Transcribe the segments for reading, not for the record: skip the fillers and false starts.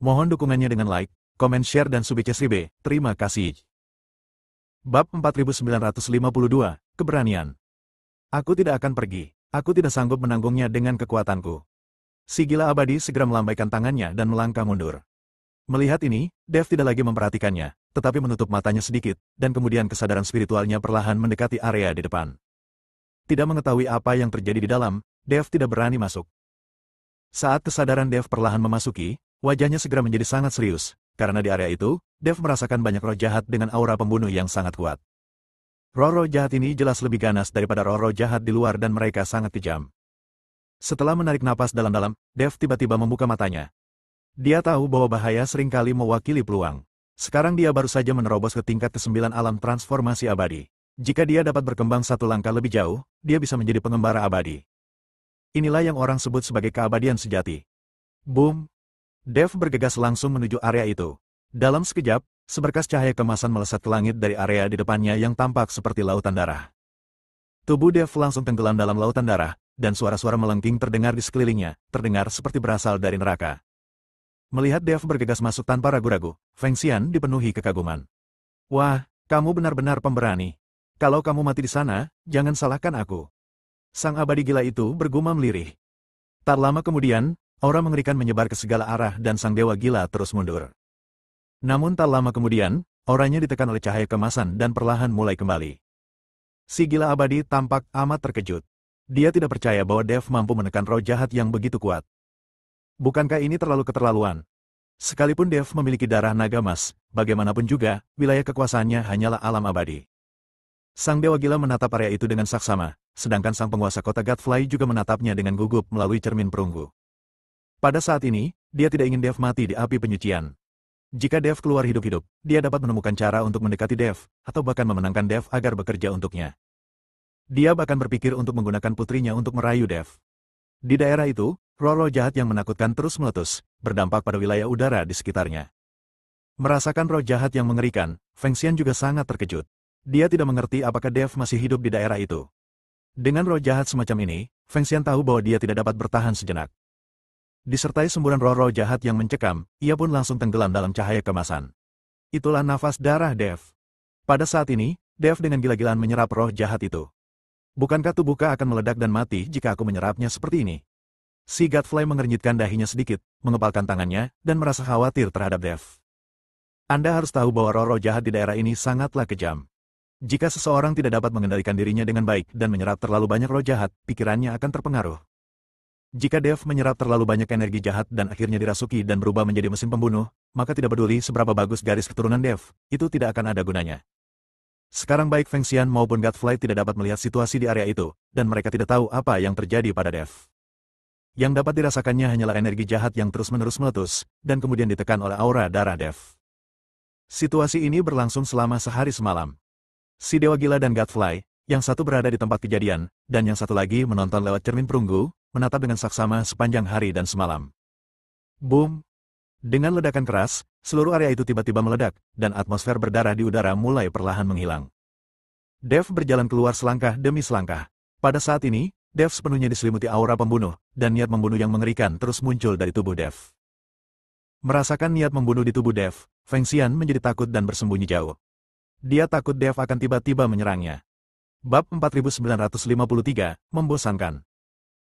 Mohon dukungannya dengan like, komen, share, dan subscribe. Terima kasih. Bab 4952, Keberanian. Aku tidak akan pergi. Aku tidak sanggup menanggungnya dengan kekuatanku. Si gila abadi segera melambaikan tangannya dan melangkah mundur. Melihat ini, Dev tidak lagi memperhatikannya, tetapi menutup matanya sedikit, dan kemudian kesadaran spiritualnya perlahan mendekati area di depan. Tidak mengetahui apa yang terjadi di dalam, Dev tidak berani masuk. Saat kesadaran Dev perlahan memasuki, wajahnya segera menjadi sangat serius, karena di area itu, Dev merasakan banyak roh jahat dengan aura pembunuh yang sangat kuat. Roh-roh jahat ini jelas lebih ganas daripada roh-roh jahat di luar dan mereka sangat kejam. Setelah menarik napas dalam-dalam, Dev tiba-tiba membuka matanya. Dia tahu bahwa bahaya seringkali mewakili peluang. Sekarang dia baru saja menerobos ke tingkat ke-9 alam transformasi abadi. Jika dia dapat berkembang satu langkah lebih jauh, dia bisa menjadi pengembara abadi. Inilah yang orang sebut sebagai keabadian sejati. Boom! Dev bergegas langsung menuju area itu. Dalam sekejap, seberkas cahaya kemasan melesat ke langit dari area di depannya yang tampak seperti lautan darah. Tubuh Dev langsung tenggelam dalam lautan darah, dan suara-suara melengking terdengar di sekelilingnya, terdengar seperti berasal dari neraka. Melihat Dev bergegas masuk tanpa ragu-ragu, Feng Xian dipenuhi kekaguman. Wah, kamu benar-benar pemberani. Kalau kamu mati di sana, jangan salahkan aku. Sang abadi gila itu bergumam lirih. Tak lama kemudian, aura mengerikan menyebar ke segala arah dan sang dewa gila terus mundur. Namun tak lama kemudian, auranya ditekan oleh cahaya kemasan dan perlahan mulai kembali. Si gila abadi tampak amat terkejut. Dia tidak percaya bahwa Dev mampu menekan roh jahat yang begitu kuat. Bukankah ini terlalu keterlaluan? Sekalipun Dev memiliki darah naga emas, bagaimanapun juga, wilayah kekuasaannya hanyalah alam abadi. Sang dewa gila menatap area itu dengan saksama, sedangkan sang penguasa kota Godfly juga menatapnya dengan gugup melalui cermin perunggu. Pada saat ini, dia tidak ingin Dev mati di api penyucian. Jika Dev keluar hidup-hidup, dia dapat menemukan cara untuk mendekati Dev, atau bahkan memenangkan Dev agar bekerja untuknya. Dia bahkan berpikir untuk menggunakan putrinya untuk merayu Dev. Di daerah itu, roh-roh jahat yang menakutkan terus meletus, berdampak pada wilayah udara di sekitarnya. Merasakan roh jahat yang mengerikan, Feng Xian juga sangat terkejut. Dia tidak mengerti apakah Dev masih hidup di daerah itu. Dengan roh jahat semacam ini, Feng Xian tahu bahwa dia tidak dapat bertahan sejenak. Disertai semburan roh-roh jahat yang mencekam, ia pun langsung tenggelam dalam cahaya kemasan. Itulah nafas darah Dev. Pada saat ini, Dev dengan gila-gilaan menyerap roh jahat itu. Bukankah tubuhku akan meledak dan mati jika aku menyerapnya seperti ini? Si Godfly mengernyitkan dahinya sedikit, mengepalkan tangannya, dan merasa khawatir terhadap Dev. Anda harus tahu bahwa roh-roh jahat di daerah ini sangatlah kejam. Jika seseorang tidak dapat mengendalikan dirinya dengan baik dan menyerap terlalu banyak roh jahat, pikirannya akan terpengaruh. Jika Dev menyerap terlalu banyak energi jahat dan akhirnya dirasuki dan berubah menjadi mesin pembunuh, maka tidak peduli seberapa bagus garis keturunan Dev, itu tidak akan ada gunanya. Sekarang baik Feng Xian maupun Godfly tidak dapat melihat situasi di area itu, dan mereka tidak tahu apa yang terjadi pada Dev. Yang dapat dirasakannya hanyalah energi jahat yang terus-menerus meletus, dan kemudian ditekan oleh aura darah Dev. Situasi ini berlangsung selama sehari semalam. Si Dewa Gila dan Godfly, yang satu berada di tempat kejadian, dan yang satu lagi menonton lewat cermin perunggu, menatap dengan saksama sepanjang hari dan semalam. Boom! Dengan ledakan keras, seluruh area itu tiba-tiba meledak, dan atmosfer berdarah di udara mulai perlahan menghilang. Dev berjalan keluar selangkah demi selangkah. Pada saat ini, Dev sepenuhnya diselimuti aura pembunuh, dan niat membunuh yang mengerikan terus muncul dari tubuh Dev. Merasakan niat membunuh di tubuh Dev, Feng Xian menjadi takut dan bersembunyi jauh. Dia takut Dev akan tiba-tiba menyerangnya. Bab 4953, membosankan.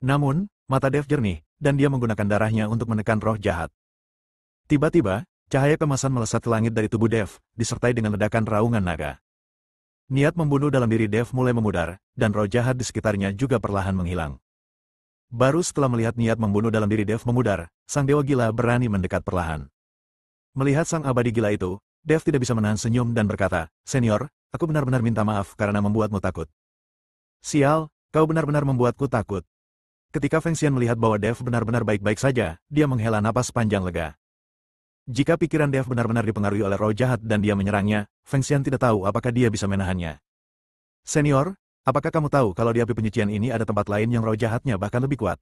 Namun, mata Dev jernih, dan dia menggunakan darahnya untuk menekan roh jahat. Tiba-tiba, cahaya kemasan melesat ke langit dari tubuh Dev, disertai dengan ledakan raungan naga. Niat membunuh dalam diri Dev mulai memudar, dan roh jahat di sekitarnya juga perlahan menghilang. Baru setelah melihat niat membunuh dalam diri Dev memudar, sang dewa gila berani mendekat perlahan. Melihat sang abadi gila itu, Dev tidak bisa menahan senyum dan berkata, "Senior, aku benar-benar minta maaf karena membuatmu takut." "Sial, kau benar-benar membuatku takut." Ketika Feng Xian melihat bahwa Dev benar-benar baik-baik saja, dia menghela napas panjang lega. Jika pikiran Dev benar-benar dipengaruhi oleh roh jahat dan dia menyerangnya, Feng Xian tidak tahu apakah dia bisa menahannya. "Senior, apakah kamu tahu kalau di api penyucian ini ada tempat lain yang roh jahatnya bahkan lebih kuat?"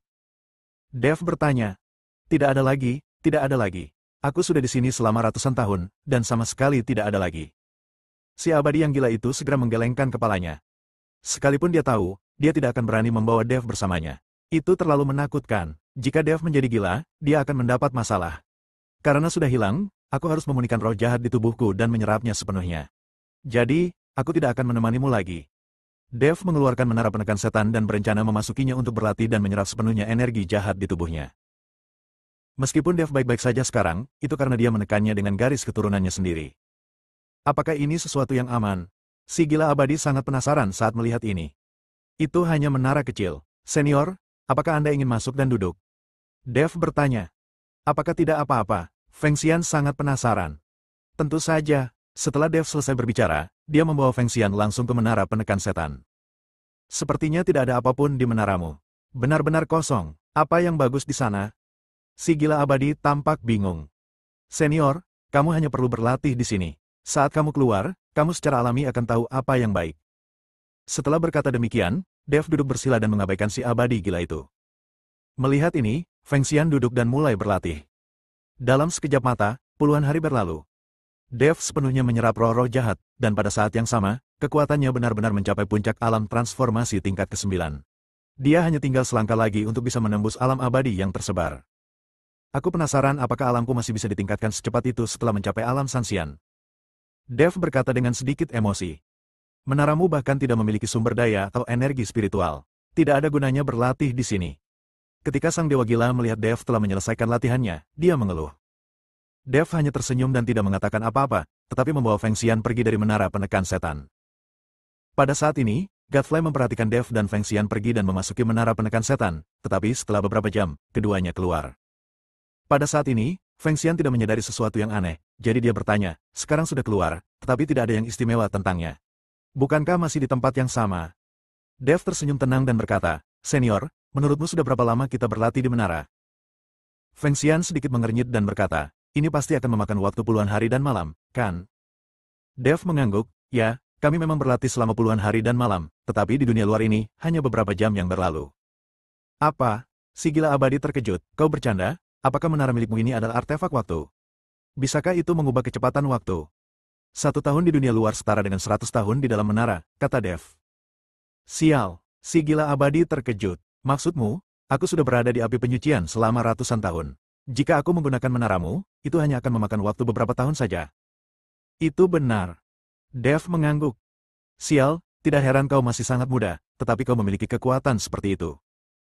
Dev bertanya. "Tidak ada lagi, tidak ada lagi. Aku sudah di sini selama ratusan tahun, dan sama sekali tidak ada lagi." Si abadi yang gila itu segera menggelengkan kepalanya. Sekalipun dia tahu, dia tidak akan berani membawa Dev bersamanya. Itu terlalu menakutkan. Jika Dev menjadi gila, dia akan mendapat masalah. Karena sudah hilang, aku harus memurnikan roh jahat di tubuhku dan menyerapnya sepenuhnya. Jadi, aku tidak akan menemanimu lagi. Dev mengeluarkan menara penekan setan dan berencana memasukinya untuk berlatih dan menyerap sepenuhnya energi jahat di tubuhnya. Meskipun Dev baik-baik saja sekarang, itu karena dia menekannya dengan garis keturunannya sendiri. Apakah ini sesuatu yang aman? Si gila abadi sangat penasaran saat melihat ini. Itu hanya menara kecil. Senior, apakah Anda ingin masuk dan duduk? Dev bertanya. Apakah tidak apa-apa? Feng Xian sangat penasaran. Tentu saja. Setelah Dev selesai berbicara, dia membawa Feng Xian langsung ke menara penekan setan. Sepertinya tidak ada apapun di menaramu. Benar-benar kosong. Apa yang bagus di sana? Si gila abadi tampak bingung. Senior, kamu hanya perlu berlatih di sini. Saat kamu keluar, kamu secara alami akan tahu apa yang baik. Setelah berkata demikian, Dev duduk bersila dan mengabaikan si abadi gila itu. Melihat ini, Feng Xian duduk dan mulai berlatih. Dalam sekejap mata, puluhan hari berlalu. Dev sepenuhnya menyerap roh-roh jahat, dan pada saat yang sama, kekuatannya benar-benar mencapai puncak alam transformasi tingkat ke-9. Dia hanya tinggal selangkah lagi untuk bisa menembus alam abadi yang tersebar. Aku penasaran apakah alamku masih bisa ditingkatkan secepat itu setelah mencapai alam Sanxian. Dev berkata dengan sedikit emosi. Menaramu bahkan tidak memiliki sumber daya atau energi spiritual. Tidak ada gunanya berlatih di sini. Ketika sang dewa gila melihat Dev telah menyelesaikan latihannya, dia mengeluh. Dev hanya tersenyum dan tidak mengatakan apa-apa, tetapi membawa Feng Xian pergi dari menara penekan setan. Pada saat ini, Godfly memperhatikan Dev dan Feng Xian pergi dan memasuki menara penekan setan, tetapi setelah beberapa jam, keduanya keluar. Pada saat ini, Feng Xian tidak menyadari sesuatu yang aneh, jadi dia bertanya, sekarang sudah keluar, tetapi tidak ada yang istimewa tentangnya. Bukankah masih di tempat yang sama? Dev tersenyum tenang dan berkata, Senior, menurutmu sudah berapa lama kita berlatih di menara? Feng Xian sedikit mengernyit dan berkata, ini pasti akan memakan waktu puluhan hari dan malam, kan? Dev mengangguk, ya, kami memang berlatih selama puluhan hari dan malam, tetapi di dunia luar ini, hanya beberapa jam yang berlalu. Apa? Si gila abadi terkejut, kau bercanda? Apakah menara milikmu ini adalah artefak waktu? Bisakah itu mengubah kecepatan waktu? 1 tahun di dunia luar setara dengan 100 tahun di dalam menara, kata Dev. Sial, si gila abadi terkejut. Maksudmu, aku sudah berada di api penyucian selama ratusan tahun. Jika aku menggunakan menaramu, itu hanya akan memakan waktu beberapa tahun saja. Itu benar. Dev mengangguk. Sial, tidak heran kau masih sangat muda, tetapi kau memiliki kekuatan seperti itu.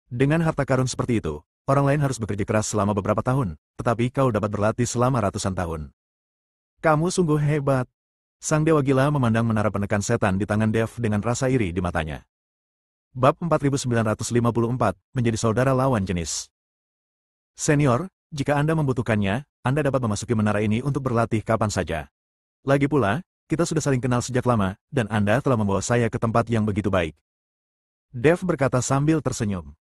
Dengan harta karun seperti itu, orang lain harus bekerja keras selama beberapa tahun, tetapi kau dapat berlatih selama ratusan tahun. Kamu sungguh hebat. Sang dewa gila memandang menara penekan setan di tangan Dev dengan rasa iri di matanya. Bab 4954, menjadi saudara lawan jenis. Senior, jika Anda membutuhkannya, Anda dapat memasuki menara ini untuk berlatih kapan saja. Lagi pula, kita sudah saling kenal sejak lama, dan Anda telah membawa saya ke tempat yang begitu baik. Dev berkata sambil tersenyum.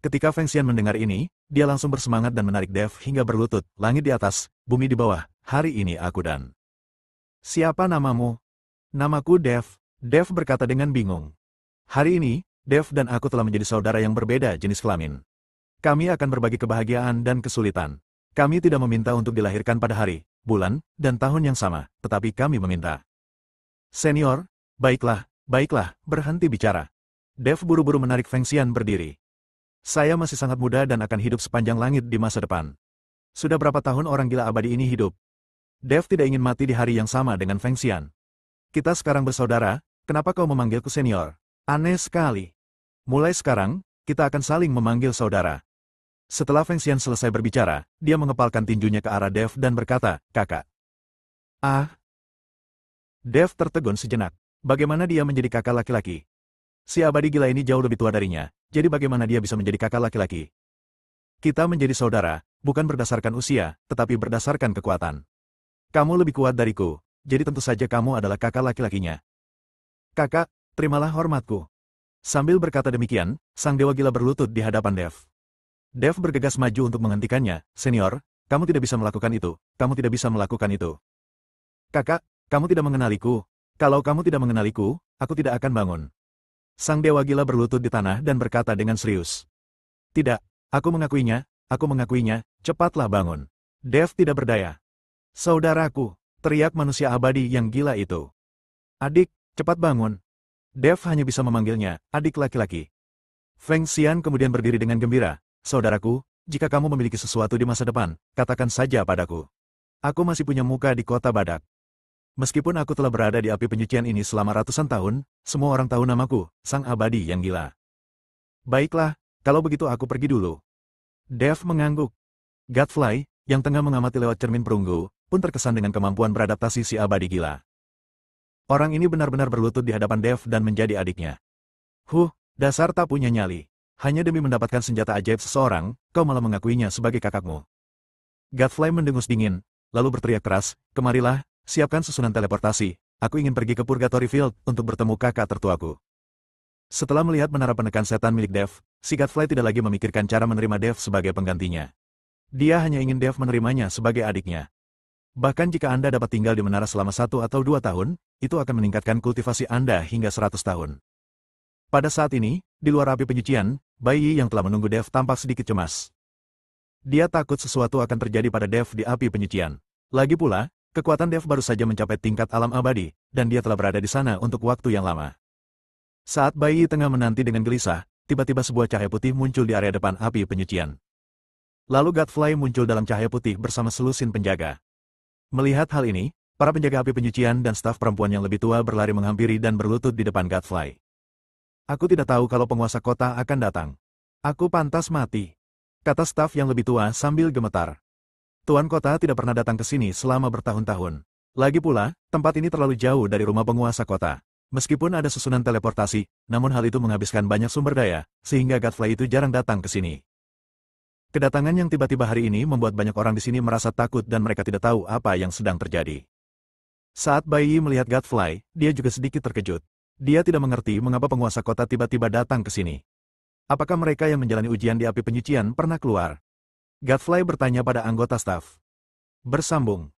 Ketika Feng Xian mendengar ini, dia langsung bersemangat dan menarik Dev hingga berlutut, langit di atas, bumi di bawah, hari ini aku dan... Siapa namamu? Namaku Dev. Dev berkata dengan bingung. Hari ini, Dev dan aku telah menjadi saudara yang berbeda jenis kelamin. Kami akan berbagi kebahagiaan dan kesulitan. Kami tidak meminta untuk dilahirkan pada hari, bulan, dan tahun yang sama, tetapi kami meminta. Senior, baiklah, berhenti bicara. Dev buru-buru menarik Feng Xian berdiri. Saya masih sangat muda dan akan hidup sepanjang langit di masa depan. Sudah berapa tahun orang gila abadi ini hidup? Dev tidak ingin mati di hari yang sama dengan Feng Xian. Kita sekarang bersaudara, kenapa kau memanggilku senior? Aneh sekali. Mulai sekarang, kita akan saling memanggil saudara. Setelah Feng Xian selesai berbicara, dia mengepalkan tinjunya ke arah Dev dan berkata, kakak. Ah. Dev tertegun sejenak. Bagaimana dia menjadi kakak laki-laki? Si abadi gila ini jauh lebih tua darinya, jadi bagaimana dia bisa menjadi kakak laki-laki? Kita menjadi saudara, bukan berdasarkan usia, tetapi berdasarkan kekuatan. Kamu lebih kuat dariku, jadi tentu saja kamu adalah kakak laki-lakinya. Kakak, terimalah hormatku. Sambil berkata demikian, sang dewa gila berlutut di hadapan Dev. Dev bergegas maju untuk menghentikannya, senior, kamu tidak bisa melakukan itu, kamu tidak bisa melakukan itu. Kakak, kamu tidak mengenaliku. Kalau kamu tidak mengenaliku, aku tidak akan bangun. Sang dewa gila berlutut di tanah dan berkata dengan serius. Tidak, aku mengakuinya, cepatlah bangun. Dev tidak berdaya. Saudaraku, teriak manusia abadi yang gila itu. Adik, cepat bangun. Dev hanya bisa memanggilnya, adik laki-laki. Feng Xian kemudian berdiri dengan gembira. Saudaraku, jika kamu memiliki sesuatu di masa depan, katakan saja padaku. Aku masih punya muka di kota Badak. Meskipun aku telah berada di api penyucian ini selama ratusan tahun, semua orang tahu namaku, Sang Abadi yang gila. Baiklah, kalau begitu aku pergi dulu. Dev mengangguk. Godfly, yang tengah mengamati lewat cermin perunggu, pun terkesan dengan kemampuan beradaptasi si abadi gila. Orang ini benar-benar berlutut di hadapan Dev dan menjadi adiknya. Dasar tak punya nyali. Hanya demi mendapatkan senjata ajaib seseorang, kau malah mengakuinya sebagai kakakmu. Godfly mendengus dingin, lalu berteriak keras, kemarilah, siapkan susunan teleportasi, aku ingin pergi ke Purgatory Field untuk bertemu kakak tertuaku. Setelah melihat menara penekan setan milik Dev, si Godfly tidak lagi memikirkan cara menerima Dev sebagai penggantinya. Dia hanya ingin Dev menerimanya sebagai adiknya. Bahkan jika Anda dapat tinggal di menara selama 1 atau 2 tahun, itu akan meningkatkan kultivasi Anda hingga 100 tahun. Pada saat ini, di luar api penyucian, bayi yang telah menunggu Dev tampak sedikit cemas. Dia takut sesuatu akan terjadi pada Dev di api penyucian. Lagi pula, kekuatan Dev baru saja mencapai tingkat alam abadi, dan dia telah berada di sana untuk waktu yang lama. Saat bayi tengah menanti dengan gelisah, tiba-tiba sebuah cahaya putih muncul di area depan api penyucian. Lalu Godfly muncul dalam cahaya putih bersama selusin penjaga. Melihat hal ini, para penjaga api penyucian dan staf perempuan yang lebih tua berlari menghampiri dan berlutut di depan Godfly. Aku tidak tahu kalau penguasa kota akan datang. Aku pantas mati, kata staf yang lebih tua sambil gemetar. Tuan kota tidak pernah datang ke sini selama bertahun-tahun. Lagi pula, tempat ini terlalu jauh dari rumah penguasa kota. Meskipun ada susunan teleportasi, namun hal itu menghabiskan banyak sumber daya, sehingga Godfly itu jarang datang ke sini. Kedatangan yang tiba-tiba hari ini membuat banyak orang di sini merasa takut dan mereka tidak tahu apa yang sedang terjadi. Saat bayi melihat Godfly, dia juga sedikit terkejut. Dia tidak mengerti mengapa penguasa kota tiba-tiba datang ke sini. Apakah mereka yang menjalani ujian di api penyucian pernah keluar? Godfly bertanya pada anggota staf. Bersambung.